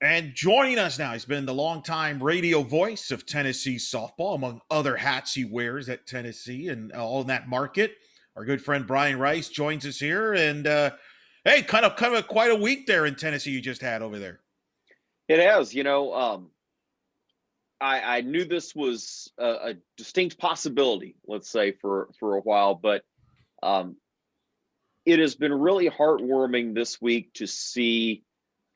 And joining us now, he's been the longtime radio voice of Tennessee softball, among other hats he wears at Tennessee and all in that market. Our good friend Brian Rice joins us here, and hey, kind of quite a week there in Tennessee you just had over there. It has, I knew this was a distinct possibility, let's say, for a while, but um, it has been really heartwarming this week to see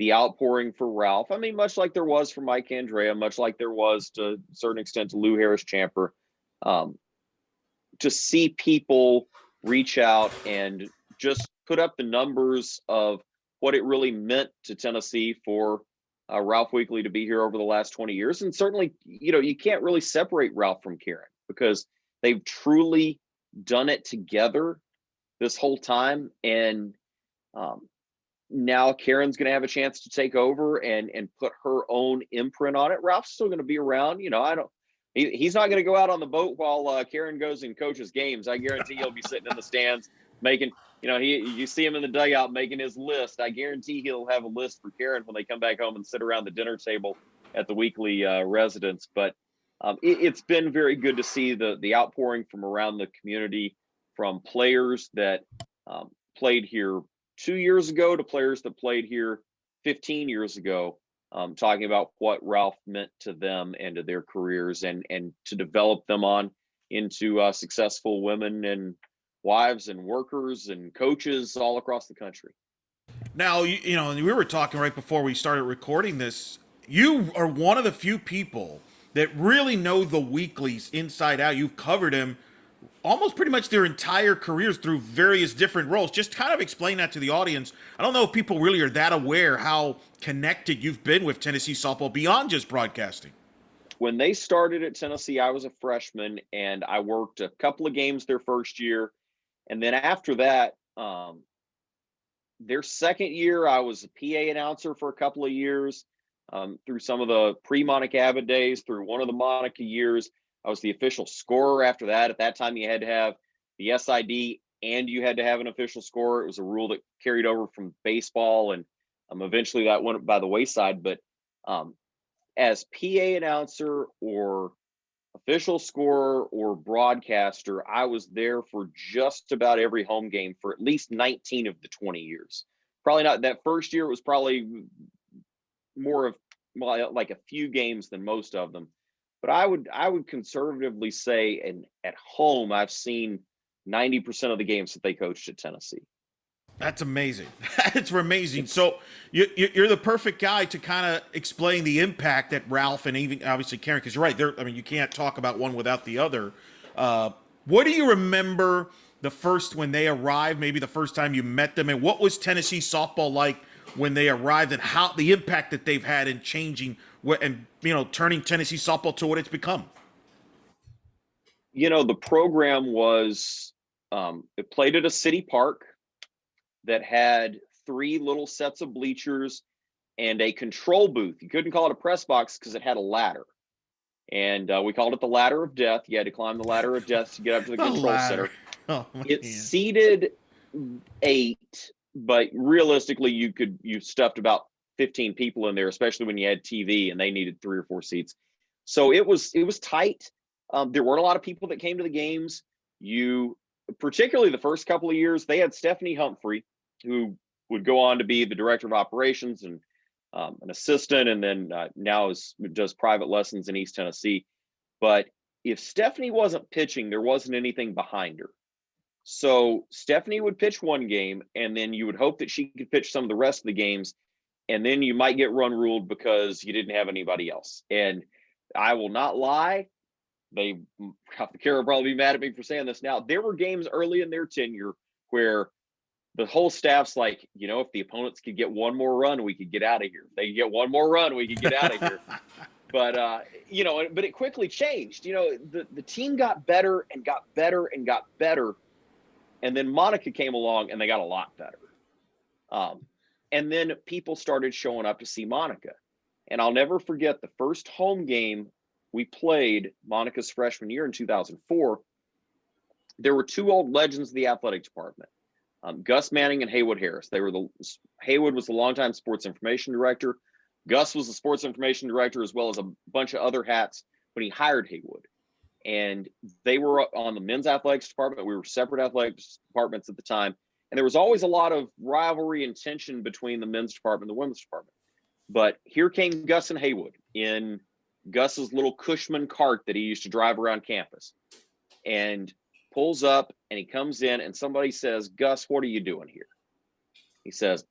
the outpouring for Ralph. I mean, much like there was for Mike Andrea, much like there was to a certain extent to Lou Harris Champer, um, to see people reach out and just put up the numbers of what it really meant to Tennessee for Ralph Weekly to be here over the last 20 years. And certainly, you can't really separate Ralph from Karen because they've truly done it together this whole time. And now Karen's going to have a chance to take over and put her own imprint on it. Ralph's still going to be around. He's not going to go out on the boat while Karen goes and coaches games. I guarantee he'll be sitting in the stands making, you see him in the dugout making his list. I guarantee he'll have a list for Karen when they come back home and sit around the dinner table at the Weekly residence. But it's been very good to see the outpouring from around the community, from players that played here 2 years ago to players that played here 15 years ago, talking about what Ralph meant to them and to their careers, and to develop them on into successful women and wives and workers and coaches all across the country. Now, and we were talking right before we started recording this. You are one of the few people that really know the weeklies inside out. You've covered them almost pretty much their entire careers through various different roles. Just kind of explain that to the audience. I don't know if people really are that aware how connected you've been with Tennessee softball beyond just broadcasting. When they started at Tennessee, I was a freshman and I worked a couple of games their first year. And then after that, their second year, I was a PA announcer for a couple of years, through some of the pre-Monica Abbott days, through one of the Monica years. I was the official scorer after that. At that time, you had to have the SID and you had to have an official scorer. It was a rule that carried over from baseball, and eventually that went by the wayside. But as PA announcer or official scorer or broadcaster, I was there for just about every home game for at least 19 of the 20 years. Probably not that first year. It was probably more of like a few games than most of them. But I would conservatively say, and at home, I've seen 90% of the games that they coached at Tennessee. That's amazing. That's amazing. So you're the perfect guy to kind of explain the impact that Ralph and even obviously Karen, because you're right. I mean, you can't talk about one without the other. What do you remember the first when they arrived? Maybe the first time you met them, and what was Tennessee softball like when they arrived, and how the impact that they've had in changing what and turning Tennessee softball to what it's become. The program was, it played at a city park that had three little sets of bleachers and a control booth. You couldn't call it a press box because it had a ladder. And we called it the ladder of death. You had to climb the ladder of death to get up to the The control latter. center. Oh It man. seated 8, but realistically, you stuffed about 15 people in there, especially when you had TV and they needed 3 or 4 seats. So it was tight. There weren't a lot of people that came to the games. Particularly the first couple of years, they had Stephanie Humphrey, who would go on to be the director of operations and an assistant, and then now does private lessons in East Tennessee. But if Stephanie wasn't pitching, there wasn't anything behind her. So Stephanie would pitch one game, and then you would hope that she could pitch some of the rest of the games, and then you might get run ruled because you didn't have anybody else. And I will not lie, Kara will probably be mad at me for saying this now. There were games early in their tenure where the whole staff's like, if the opponents could get one more run, we could get out of here. If they could get one more run, we could get out of here. But but it quickly changed. The team got better and got better and got better, and then Monica came along and they got a lot better. And then people started showing up to see Monica, and I'll never forget the first home game we played Monica's freshman year in 2004. There were 2 old legends of the athletic department. Gus Manning and Haywood Harris. Haywood was the longtime sports information director. Gus was the sports information director as well as a bunch of other hats when he hired Haywood. And they were on the men's athletics department. We were separate athletics departments at the time. And there was always a lot of rivalry and tension between the men's department and the women's department. But here came Gus and Haywood in Gus's little Cushman cart that he used to drive around campus, and pulls up, and he comes in, and somebody says, "Gus, what are you doing here?" He says,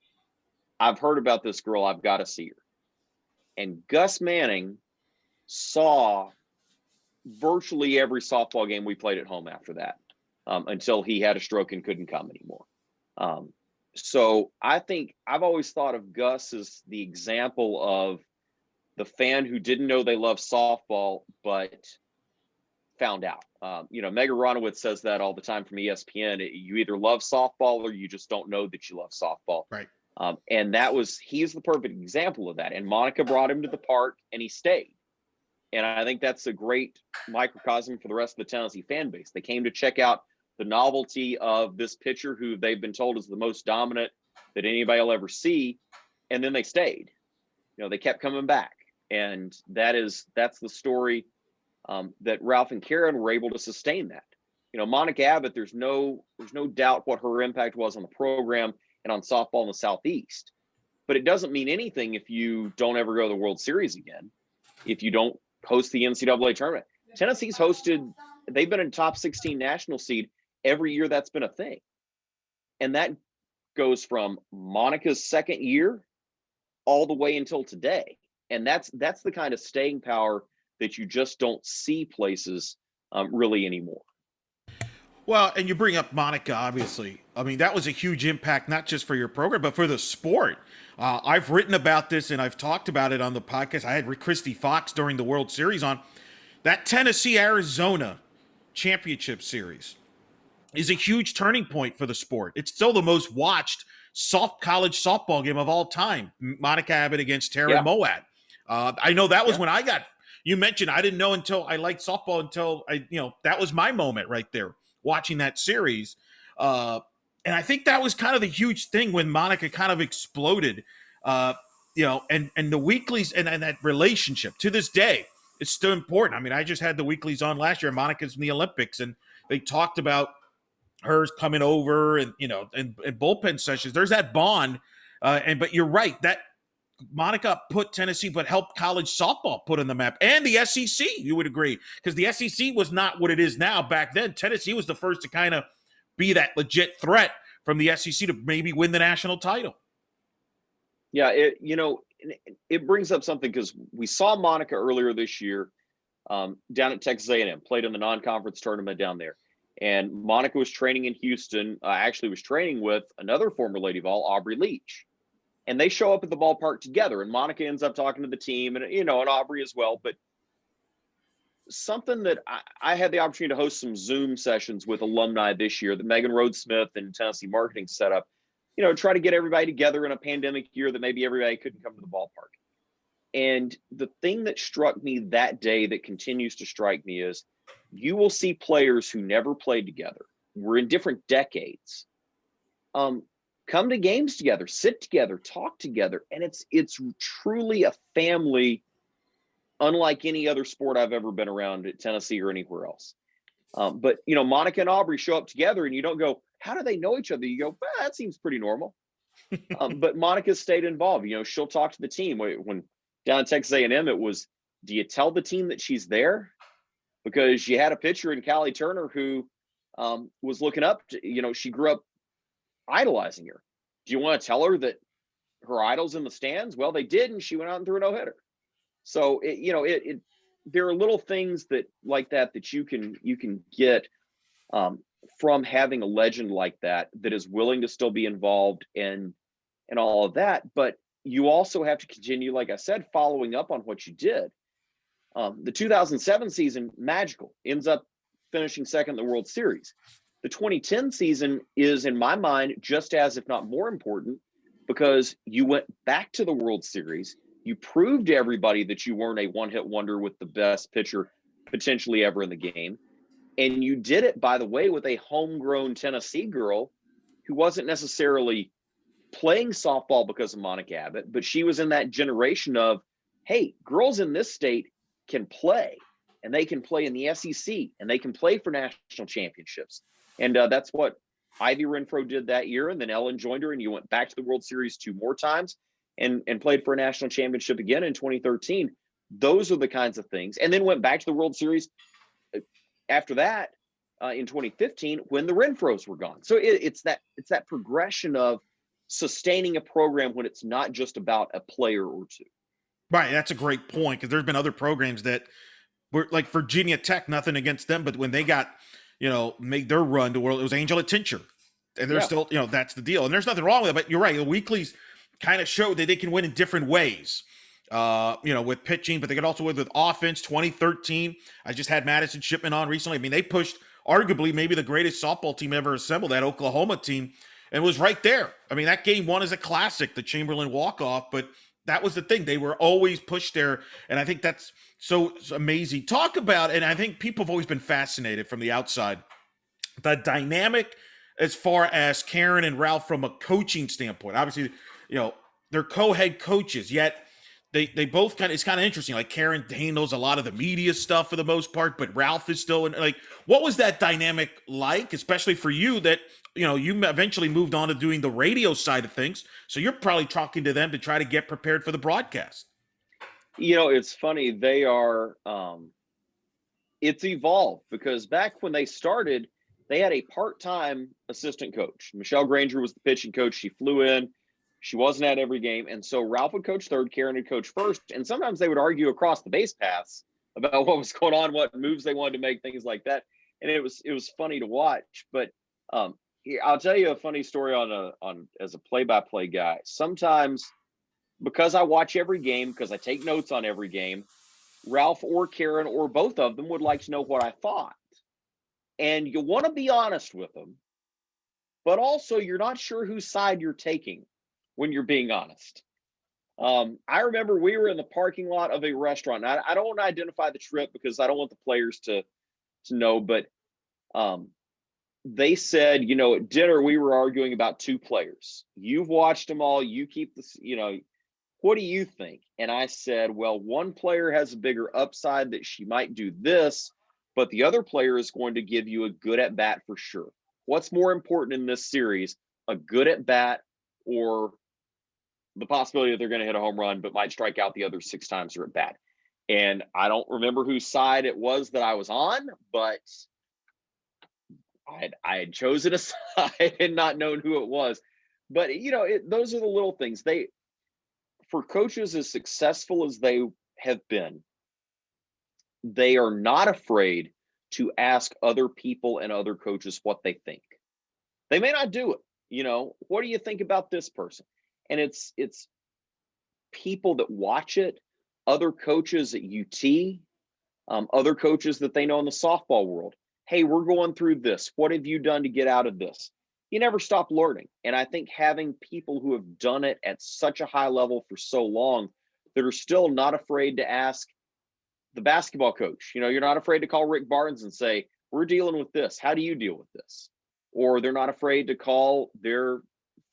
"I've heard about this girl. I've got to see her." And Gus Manning saw virtually every softball game we played at home after that, until he had a stroke and couldn't come anymore. So I think I've always thought of Gus as the example of the fan who didn't know they loved softball, but found out. Megan Ronowitz says that all the time from ESPN. You either love softball or you just don't know that you love softball. Right. And he's the perfect example of that. And Monica brought him to the park, and he stayed. And I think that's a great microcosm for the rest of the Tennessee fan base. They came to check out the novelty of this pitcher who they've been told is the most dominant that anybody will ever see. And then they stayed. They kept coming back. And that's the story that Ralph and Karen were able to sustain that. Monica Abbott, there's no doubt what her impact was on the program and on softball in the Southeast. But it doesn't mean anything if you don't ever go to the World Series again, if you don't host the NCAA tournament. Tennessee's they've been in top 16 national seed every year that's been a thing. And that goes from Monica's second year all the way until today. And that's the kind of staying power that you just don't see places really anymore. Well, and you bring up Monica, obviously. I mean, that was a huge impact, not just for your program, but for the sport. I've written about this and I've talked about it on the podcast. I had Christy Fox during the World Series on. That Tennessee-Arizona championship series is a huge turning point for the sport. It's still the most watched college softball game of all time. Monica Abbott against Taryn Moat. I know that was when you mentioned, I didn't know until I liked softball until that was my moment right there, watching that series. And I think that was kind of the huge thing when Monica kind of exploded, and the weeklies and that relationship to this day, it's still important. I mean, I just had the weeklies on last year. Monica's in the Olympics, and they talked about hers coming over and bullpen sessions. There's that bond. But you're right, that Monica put Tennessee, but helped college softball put on the map, and the SEC. You would agree, because the SEC was not what it is now. Back then, Tennessee was the first to kind of be that legit threat from the SEC to maybe win the national title. Yeah, it brings up something, because we saw Monica earlier this year down at Texas A&M, played in the non-conference tournament down there. And Monica was training in Houston. Actually was training with another former Lady Vol, Aubrey Leach. And they show up at the ballpark together, and Monica ends up talking to the team and Aubrey as well. But something that I had the opportunity to host some Zoom sessions with alumni this year that Megan Rhodes-Smith and Tennessee Marketing set up, try to get everybody together in a pandemic year that maybe everybody couldn't come to the ballpark. And the thing that struck me that day that continues to strike me is you will see players who never played together, were in different decades, come to games together, sit together, talk together. And it's truly a family unlike any other sport I've ever been around at Tennessee or anywhere else. But Monica and Aubrey show up together, and you don't go, how do they know each other? You go, well, that seems pretty normal. But Monica stayed involved. She'll talk to the team. When down in Texas A&M, it was, do you tell the team that she's there? Because you had a pitcher in Callie Turner who was looking up to, she grew up idolizing her. Do you want to tell her that her idol's in the stands? Well, they did, and she went out and threw a no-hitter. So there are little things that you can get from having a legend like that is willing to still be involved and all of that. But you also have to continue, like I said, following up on what you did. The 2007 season, magical, ends up finishing second in the World Series. The 2010 season is, in my mind, just as, if not more important, because you went back to the World Series. You proved to everybody that you weren't a one-hit wonder with the best pitcher potentially ever in the game. And you did it, by the way, with a homegrown Tennessee girl who wasn't necessarily playing softball because of Monica Abbott, but she was in that generation of, hey, girls in this state can play, and they can play in the SEC, and they can play for national championships. And that's what Ivy Renfro did that year. And then Ellen joined her, and you went back to the World Series 2 more times and played for a national championship again in 2013. Those are the kinds of things. And then went back to the World Series after that in 2015 when the Renfros were gone. So it's that progression of sustaining a program when it's not just about a player or two. Right. That's a great point, because there's been other programs that were like Virginia Tech, nothing against them, but when they got, made their run to world, it was Angela Tincher. And they're still, that's the deal. And there's nothing wrong with it, but you're right. The weeklies kind of showed that they can win in different ways, with pitching, but they could also win with offense. 2013, I just had Madison Shipman on recently. I mean, they pushed arguably maybe the greatest softball team ever assembled, that Oklahoma team, and it was right there. I mean, that game 1 is a classic, the Chamberlain walk-off, but that was the thing. They were always pushed there, and I think that's so amazing. Talk about, and I think people have always been fascinated from the outside, the dynamic as far as Karen and Ralph from a coaching standpoint. Obviously, they're co-head coaches, yet they both it's kind of interesting. Like Karen handles a lot of the media stuff for the most part, but Ralph is still in. What was that dynamic like, especially for you that, you eventually moved on to doing the radio side of things. So you're probably talking to them to try to get prepared for the broadcast. It's funny. They are, it's evolved, because back when they started, they had a part-time assistant coach. Michelle Granger was the pitching coach. She flew in. She wasn't at every game. And so Ralph would coach third, Karen would coach first. And sometimes they would argue across the base paths about what was going on, what moves they wanted to make, things like that. And it was funny to watch. But I'll tell you a funny story on as a play-by-play guy. Sometimes, because I watch every game, because I take notes on every game, Ralph or Karen or both of them would like to know what I thought. And you want to be honest with them, but also you're not sure whose side you're taking when you're being honest. I remember we were in the parking lot of a restaurant. And I don't want to identify the trip because I don't want the players to know, but they said, at dinner, we were arguing about 2 players. You've watched them all. You keep this, what do you think? And I said, well, one player has a bigger upside that she might do this, but the other player is going to give you a good at bat for sure. What's more important in this series, a good at bat or the possibility that they're going to hit a home run, but might strike out the other 6 times they're at bat? And I don't remember whose side it was that I was on, but I had chosen a side and not known who it was. But, those are the little things. For coaches as successful as they have been, they are not afraid to ask other people and other coaches what they think. They may not do it. What do you think about this person? And it's people that watch it, other coaches at UT, other coaches that they know in the softball world. Hey, we're going through this. What have you done to get out of this? You never stop learning. And I think having people who have done it at such a high level for so long that are still not afraid to ask the basketball coach, you're not afraid to call Rick Barnes and say, we're dealing with this. How do you deal with this? Or they're not afraid to call their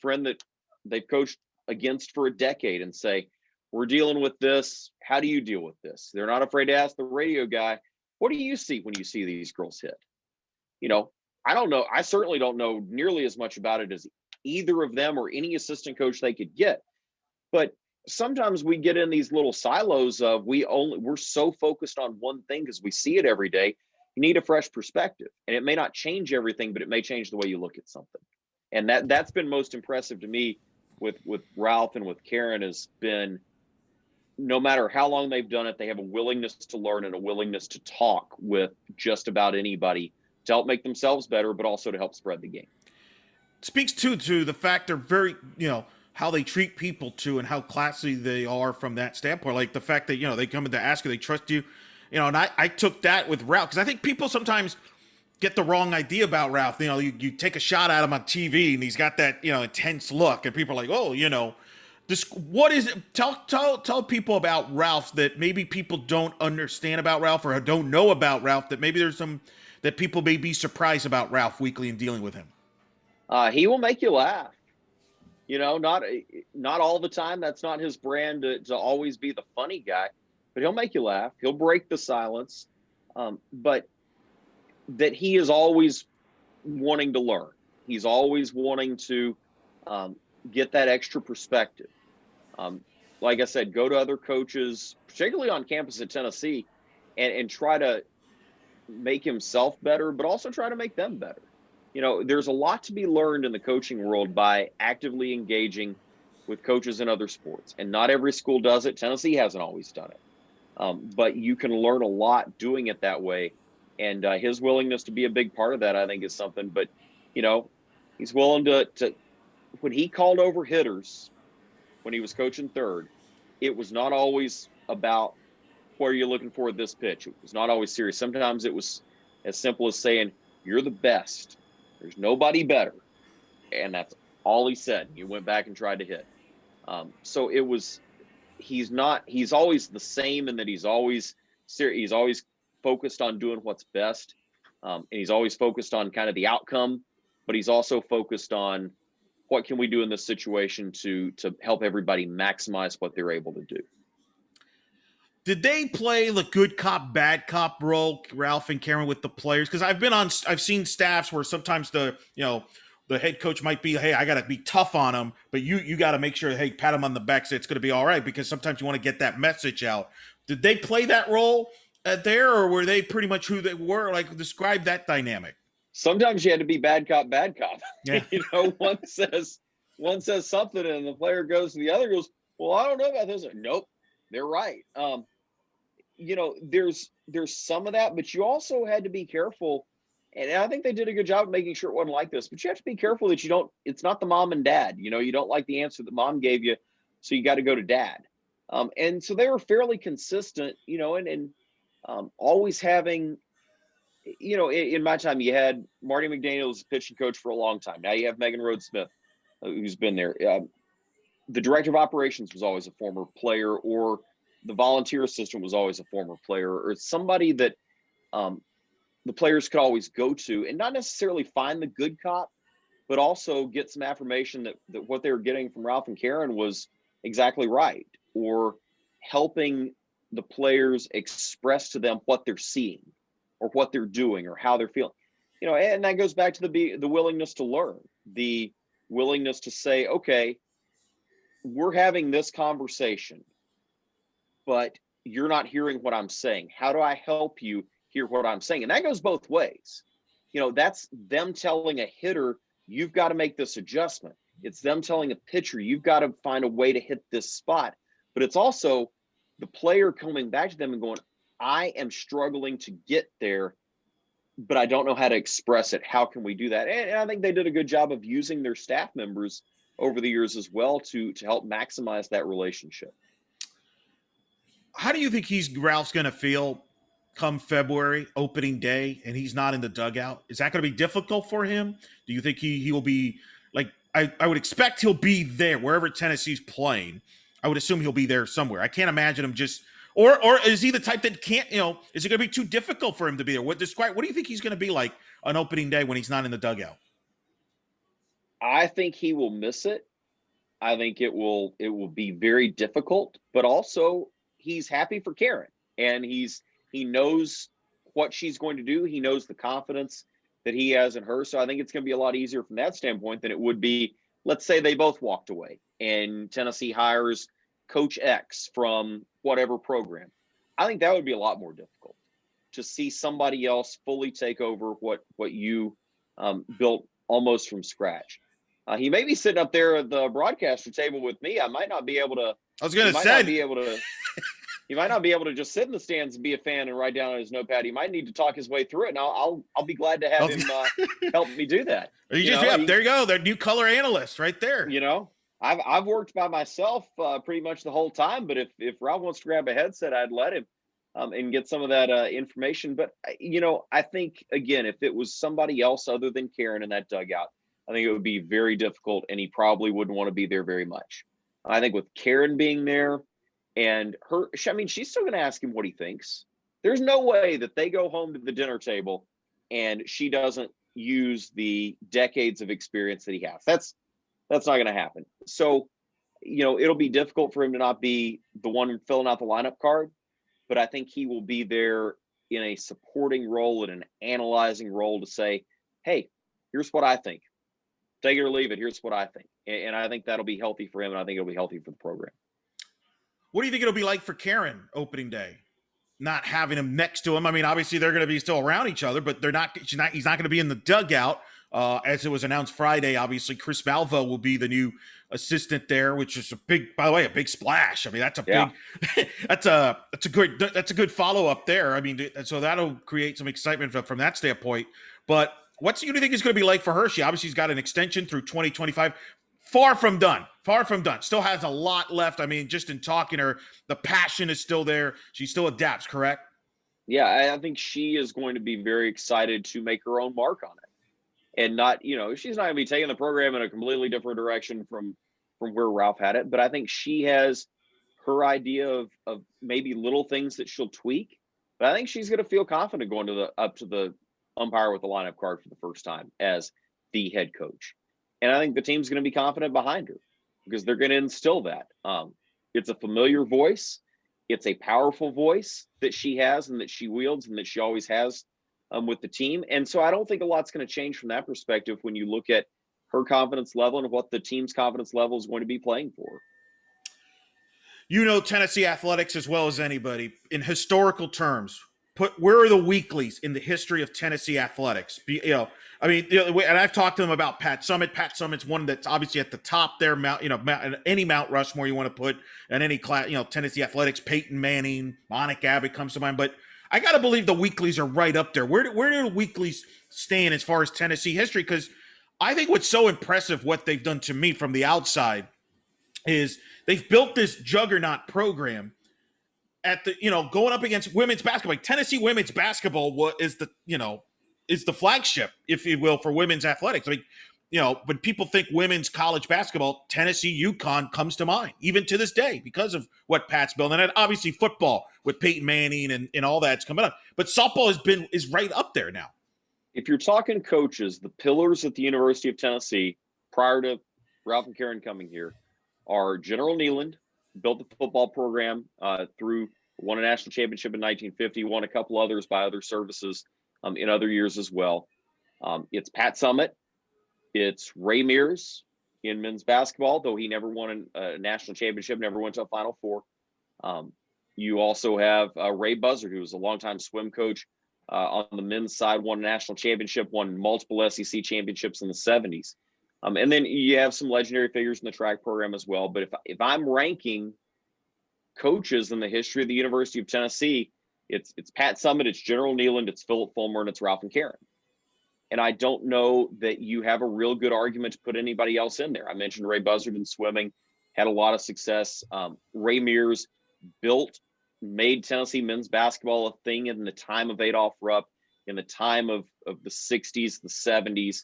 friend that they've coached against for a decade and say, we're dealing with this. How do you deal with this? They're not afraid to ask the radio guy, what do you see when you see these girls hit? I don't know. I certainly don't know nearly as much about it as either of them or any assistant coach they could get. But sometimes we get in these little silos of we're so focused on one thing because we see it every day. You need a fresh perspective, and it may not change everything, but it may change the way you look at something. And that's been most impressive to me with Ralph and with Karen has been, no matter how long they've done it, they have a willingness to learn and a willingness to talk with just about anybody to help make themselves better, but also to help spread the game. Speaks to the fact they're very, how they treat people too, and how classy they are from that standpoint. Like the fact that, they come in to ask you, they trust you, and I took that with Ralph, because I think people sometimes get the wrong idea about Ralph. You take a shot at him on TV and he's got that, intense look, and people are like, oh, what is it? Tell people about Ralph that maybe people don't understand about Ralph or don't know about Ralph, that maybe there's some that people may be surprised about Ralph weekly in dealing with him. He will make you laugh. Not all the time. That's not his brand to always be the funny guy, but he'll make you laugh. He'll break the silence. But that he is always wanting to learn. He's always wanting to get that extra perspective. Like I said, go to other coaches, particularly on campus at Tennessee, and try to make himself better, but also try to make them better. There's a lot to be learned in the coaching world by actively engaging with coaches in other sports. And not every school does it. Tennessee hasn't always done it. But you can learn a lot doing it that way. And his willingness to be a big part of that, I think, is something. But, he's willing to when he called over hitters when he was coaching third, it was not always about what are you looking for at this pitch. It was not always serious. Sometimes it was as simple as saying, you're the best. There's nobody better. And that's all he said. He went back and tried to hit. So it was, he's always the same in that he's always serious. He's always focused on doing what's best. And he's always focused on kind of the outcome, but he's also focused on what can we do in this situation to help everybody maximize what they're able to do. Did they play the good cop, bad cop role, Ralph and Karen, with the players? Because I've seen staffs where sometimes the head coach might be, hey, I got to be tough on him, but you got to make sure, hey, pat him on the back, say it's going to be all right, because sometimes you want to get that message out. Did they play that role there, or were they pretty much who they were? Like, describe that dynamic. Sometimes you had to be bad cop, bad cop. Yeah. One says something and the player goes to the other, goes, well, I don't know about this. Nope, they're right. There's some of that, but you also had to be careful. And I think they did a good job of making sure it wasn't like this, but you have to be careful that it's not the mom and dad, you don't like the answer that mom gave you. So you got to go to dad. And so they were fairly consistent, and always having, in my time, you had Marty McDaniels, pitching coach for a long time. Now you have Megan Rhodes-Smith, who's been there. The director of operations was always a former player, or the volunteer assistant was always a former player, or somebody that the players could always go to, and not necessarily find the good cop, but also get some affirmation that what they were getting from Ralph and Karen was exactly right, or helping the players express to them what they're seeing or what they're doing or how they're feeling. And that goes back to the willingness to learn, the willingness to say, okay, we're having this conversation, but you're not hearing what I'm saying. How do I help you hear what I'm saying? And that goes both ways. That's them telling a hitter, you've got to make this adjustment. It's them telling a pitcher, you've got to find a way to hit this spot. But it's also the player coming back to them and going, I am struggling to get there, but I don't know how to express it. How can we do that? And I think they did a good job of using their staff members over the years as well to help maximize that relationship. How do you think Ralph's going to feel come February, opening day, and he's not in the dugout? Is that going to be difficult for him? Do you think he will be like, I would expect he'll be there wherever Tennessee's playing. I would assume he'll be there somewhere. I can't imagine him just, or is he the type that can't, is it going to be too difficult for him to be there? What do you think he's going to be like on opening day when he's not in the dugout? I think he will miss it. I think it will be very difficult, but also he's happy for Karen, and he knows what she's going to do. He knows the confidence that he has in her. So I think it's going to be a lot easier from that standpoint than it would be, let's say they both walked away and Tennessee hires Coach X from whatever program. I think that would be a lot more difficult to see somebody else fully take over what you built almost from scratch. He may be sitting up there at the broadcaster table with me. I might not be able to. I was going to say. He might not be able to just sit in the stands and be a fan and write down on his notepad. He might need to talk his way through it, and I'll be glad to have him help me do that. There you go. They're new color analysts right there. I've worked by myself pretty much the whole time, but if Ralph wants to grab a headset, I'd let him and get some of that information. But I think, again, if it was somebody else other than Karen in that dugout, I think it would be very difficult, and he probably wouldn't want to be there very much. I think with Karen being there and she's still going to ask him what he thinks. There's no way that they go home to the dinner table and she doesn't use the decades of experience that he has. That's not going to happen. So, it'll be difficult for him to not be the one filling out the lineup card, but I think he will be there in a supporting role and an analyzing role to say, hey, here's what I think. Take it or leave it. Here's what I think. And I think that'll be healthy for him, and I think it'll be healthy for the program. What do you think it'll be like for Karen opening day? Not having him next to him. I mean, obviously they're going to be still around each other, but they're not. He's not going to be in the dugout. As it was announced Friday, obviously Chris Malvo will be the new assistant there, which is by the way, a big splash. I mean, that's a big, that's a good follow up there. I mean, so that'll create some excitement from that standpoint. But what's you think is going to be like for her? She obviously has got an extension through 2025. Far from done. Still has a lot left. I mean, just in talking to her, the passion is still there. She still adapts, correct? Yeah, I think she is going to be very excited to make her own mark on it. And not, she's not going to be taking the program in a completely different direction from where Ralph had it. But I think she has her idea of maybe little things that she'll tweak. But I think she's going to feel confident going up to the umpire with the lineup card for the first time as the head coach. And I think the team's going to be confident behind her because they're going to instill that. It's a familiar voice. It's a powerful voice that she has and that she wields and that she always has with the team. And so I don't think a lot's going to change from that perspective when you look at her confidence level and what the team's confidence level is going to be playing for. Tennessee athletics as well as anybody. In historical terms, where are the weeklies in the history of Tennessee athletics? And I've talked to them about Pat Summitt. Pat Summitt's one that's obviously at the top there. Any Mount Rushmore you want to put in any class, Tennessee athletics, Peyton Manning, Monica Abbott comes to mind. But I got to believe the weeklies are right up there. Where do the weeklies stand as far as Tennessee history? Because I think what's so impressive, what they've done to me from the outside, is they've built this juggernaut program at the, going up against women's basketball. Like Tennessee women's basketball is the flagship, if you will, for women's athletics. Like, when people think women's college basketball, Tennessee, UConn comes to mind, even to this day, because of what Pat's built. And then obviously football with Peyton Manning and all that's coming up. But softball is right up there now. If you're talking coaches, the pillars at the University of Tennessee prior to Ralph and Karen coming here are General Neyland, built the football program won a national championship in 1950, won a couple others by other services in other years as well. It's Pat Summitt. It's Ray Mears in men's basketball, though he never won a national championship, never went to a Final Four. You also have Ray Buzzard, who was a longtime swim coach on the men's side, won a national championship, won multiple SEC championships in the 70s. And then you have some legendary figures in the track program as well. But if I'm ranking coaches in the history of the University of Tennessee, it's Pat Summitt, it's General Neyland, it's Philip Fulmer, and it's Ralph and Karen. And I don't know that you have a real good argument to put anybody else in there. I mentioned Ray Buzzard in swimming, had a lot of success. Ray Mears made Tennessee men's basketball a thing in the time of Adolph Rupp, in the time of the 60s, the 70s.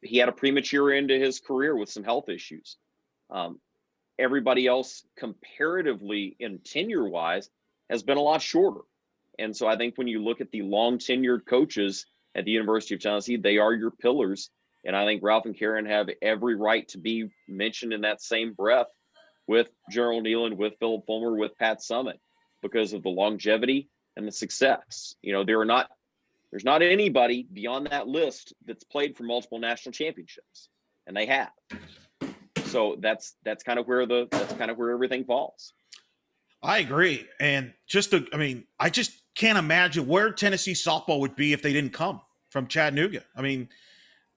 He had a premature end to his career with some health issues. Everybody else, comparatively in tenure-wise, has been a lot shorter. And so I think when you look at the long-tenured coaches at the University of Tennessee, they are your pillars. And I think Ralph and Karen have every right to be mentioned in that same breath with General Neyland, with Philip Fulmer, with Pat Summitt, because of the longevity and the success. There's not anybody beyond that list that's played for multiple national championships, and they have. So that's kind of where everything falls. I agree. And I just can't imagine where Tennessee softball would be if they didn't come from Chattanooga. I mean,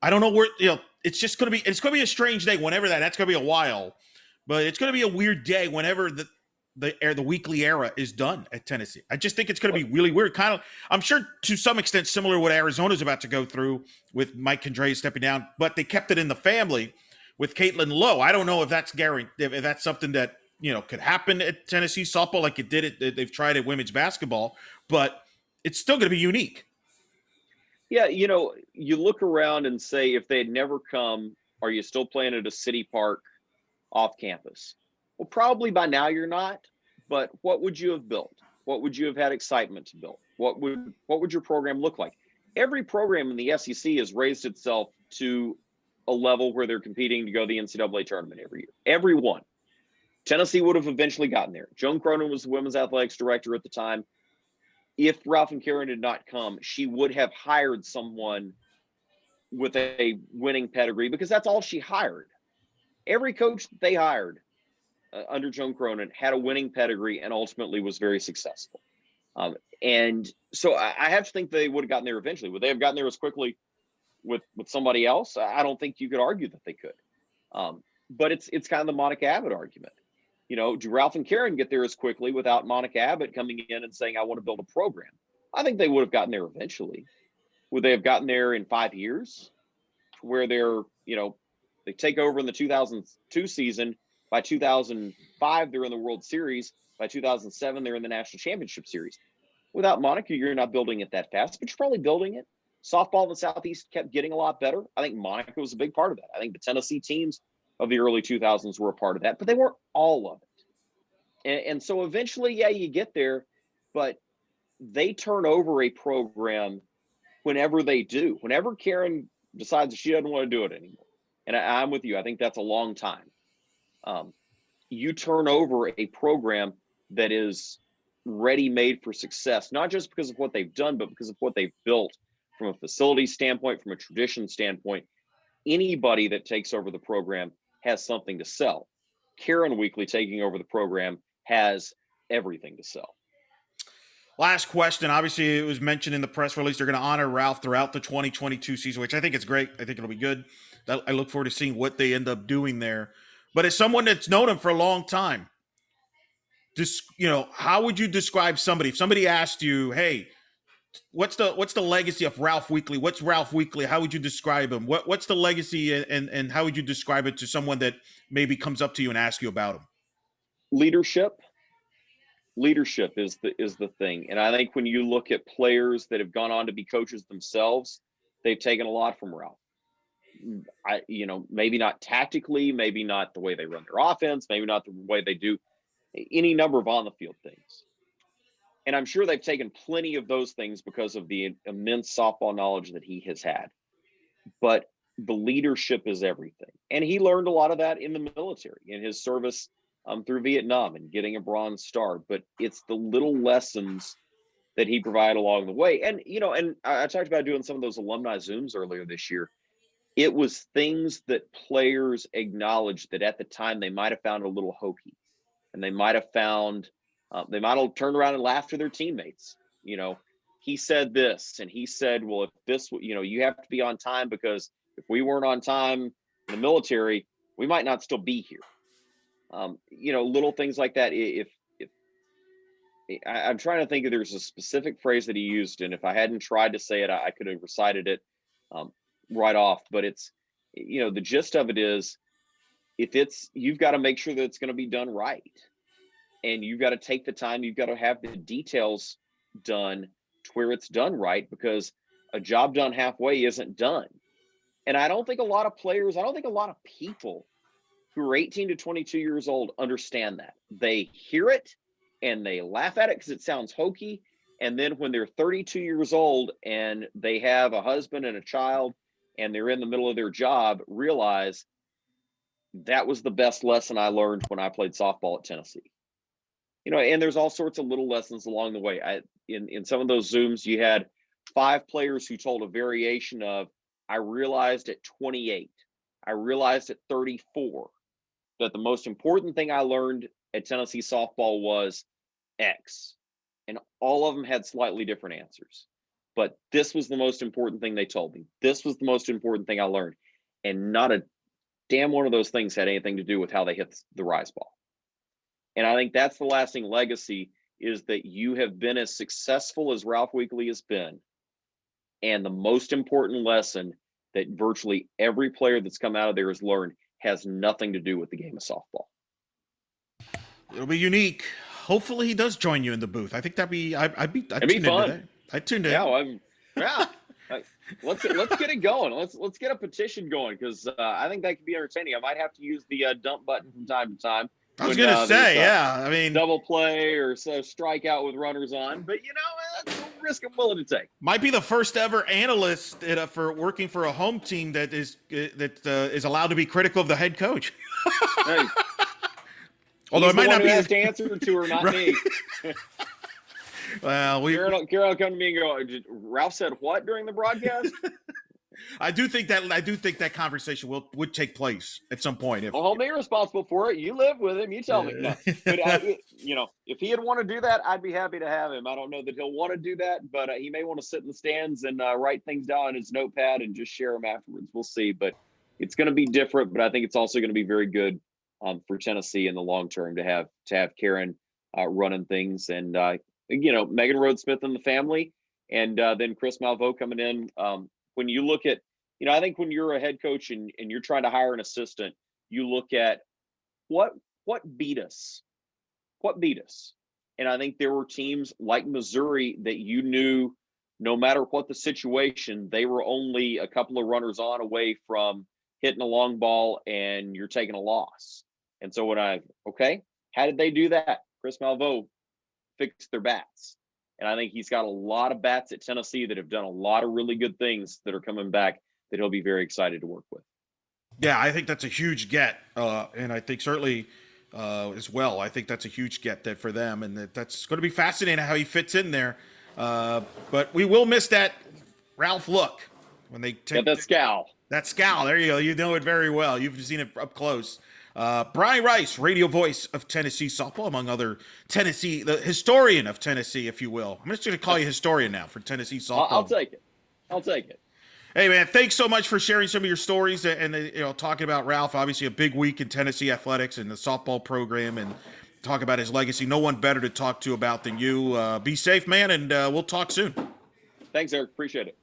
I don't know where, it's going to be a strange day whenever that's going to be a while, but it's going to be a weird day whenever the weekly era is done at Tennessee. I just think it's going to be really weird. Kind of, I'm sure to some extent similar to what Arizona's about to go through with Mike Condrey stepping down, but they kept it in the family with Caitlin Lowe. I don't know if that's guaranteed, if that's something that, could happen at Tennessee softball like it did they've tried at women's basketball, but it's still going to be unique. Yeah, you look around and say, if they had never come, are you still playing at a city park off campus? Well, probably by now you're not, but what would you have built? What would you have had excitement to build? What would your program look like? Every program in the SEC has raised itself to a level where they're competing to go to the NCAA tournament every year. Every one. Tennessee would have eventually gotten there. Joan Cronin was the women's athletics director at the time. If Ralph and Karen did not come, she would have hired someone with a winning pedigree, because that's all she hired. Every coach that they hired under Joan Cronin had a winning pedigree and ultimately was very successful. And so I have to think they would have gotten there eventually. Would they have gotten there as quickly with somebody else? I don't think you could argue that they could. But it's kind of the Monica Abbott argument. Do Ralph and Karen get there as quickly without Monica Abbott coming in and saying, I want to build a program? I think they would have gotten there eventually. Would they have gotten there in 5 years, where they take over in the 2002 season? By 2005, they're in the World Series. By 2007, they're in the National Championship Series. Without Monica, you're not building it that fast, but you're probably building it. Softball in the Southeast kept getting a lot better. I think Monica was a big part of that. I think the Tennessee teams of the early 2000s were a part of that, but they weren't all of it. And so eventually, yeah, you get there, but they turn over a program whenever they do. Whenever Karen decides she doesn't want to do it anymore. And I'm with you. I think that's a long time. You turn over a program that is ready-made for success, not just because of what they've done, but because of what they've built from a facility standpoint, from a tradition standpoint. Anybody that takes over the program has something to sell. Karen Weekly taking over the program has everything to sell. Last question. Obviously, it was mentioned in the press release they're going to honor Ralph throughout the 2022 season, which I think is great. I think it'll be good. I look forward to seeing what they end up doing there. But as someone that's known him for a long time, how would you describe somebody? If somebody asked you, hey, what's the legacy of Ralph Weekly? What's Ralph Weekly? How would you describe him? What's the legacy, and how would you describe it to someone that maybe comes up to you and asks you about him? Leadership is the thing. And I think when you look at players that have gone on to be coaches themselves, they've taken a lot from Ralph. Maybe not tactically, maybe not the way they run their offense, maybe not the way they do any number of on the field things. And I'm sure they've taken plenty of those things because of the immense softball knowledge that he has had. But the leadership is everything. And he learned a lot of that in the military, in his service through Vietnam and getting a Bronze Star. But it's the little lessons that he provided along the way. And, and I talked about doing some of those alumni Zooms earlier this year. It was things that players acknowledged that at the time they might have found a little hokey, and they might have found, they might have turned around and laughed to their teammates. He said this, and he said, well, if this, you have to be on time, because if we weren't on time in the military, we might not still be here. Little things like that. If I'm trying to think if there's a specific phrase that he used, and if I hadn't tried to say it, I could have recited it right off. But it's, the gist of it is, you've got to make sure that it's going to be done right, and you've got to take the time. You've got to have the details done to where it's done right, because a job done halfway isn't done. And I don't think a lot of people who are 18 to 22 years old understand that. They hear it and they laugh at it because it sounds hokey. And then when they're 32 years old and they have a husband and a child and they're in the middle of their job, realize that was the best lesson I learned when I played softball at Tennessee. And there's all sorts of little lessons along the way. In some of those Zooms, you had 5 players who told a variation of, I realized at 28, I realized at 34, that the most important thing I learned at Tennessee softball was X. And all of them had slightly different answers. But this was the most important thing they told me. This was the most important thing I learned. And not a damn one of those things had anything to do with how they hit the rise ball. And I think that's the lasting legacy, is that you have been as successful as Ralph Weekly has been. And the most important lesson that virtually every player that's come out of there has learned has nothing to do with the game of softball. It'll be unique. Hopefully he does join you in the booth. I think that'd be fun. I tuned in. Let's get it going. Let's get a petition going, because I think that could be entertaining. I might have to use the dump button from time to time. I was going to say, yeah. I mean, double play or so strikeout with runners on, but that's a risk I'm willing to take. Might be the first ever analyst for working for a home team that is allowed to be critical of the head coach. Hey, Although he's it might the one not who be has to answer to her, not Right. me. Well, Karen will come to me and go, Ralph said what during the broadcast? I do think that conversation would take place at some point. Don't hold me responsible for it. You live with him. You tell me. No. But if he had want to do that, I'd be happy to have him. I don't know that he'll want to do that, but he may want to sit in the stands and write things down on his notepad and just share them afterwards. We'll see. But it's going to be different. But I think it's also going to be very good for Tennessee in the long term to have Karen running things, and Megan Rhodes Smith and the family, and then Chris Malveaux coming in. When you look at, I think when you're a head coach and you're trying to hire an assistant, you look at what beat us. What beat us? And I think there were teams like Missouri that you knew no matter what the situation, they were only a couple of runners on away from hitting a long ball and you're taking a loss. And so how did they do that? Chris Malveaux fixed their bats. And I think he's got a lot of bats at Tennessee that have done a lot of really good things that are coming back that he'll be very excited to work with. Yeah, I think that's a huge get. And I think certainly as well, I think that's a huge get that for them. And that's going to be fascinating how he fits in there. But we will miss that Ralph look when they take that scowl. That scowl. There you go. You know it very well. You've seen it up close. Brian Rice, radio voice of Tennessee softball, among other the historian of Tennessee, if you will. I'm just going to call you historian now for Tennessee softball. I'll take it. Hey, man, thanks so much for sharing some of your stories and talking about Ralph. Obviously, a big week in Tennessee athletics and the softball program, and talk about his legacy. No one better to talk to about than you. Be safe, man, and we'll talk soon. Thanks, Eric. Appreciate it.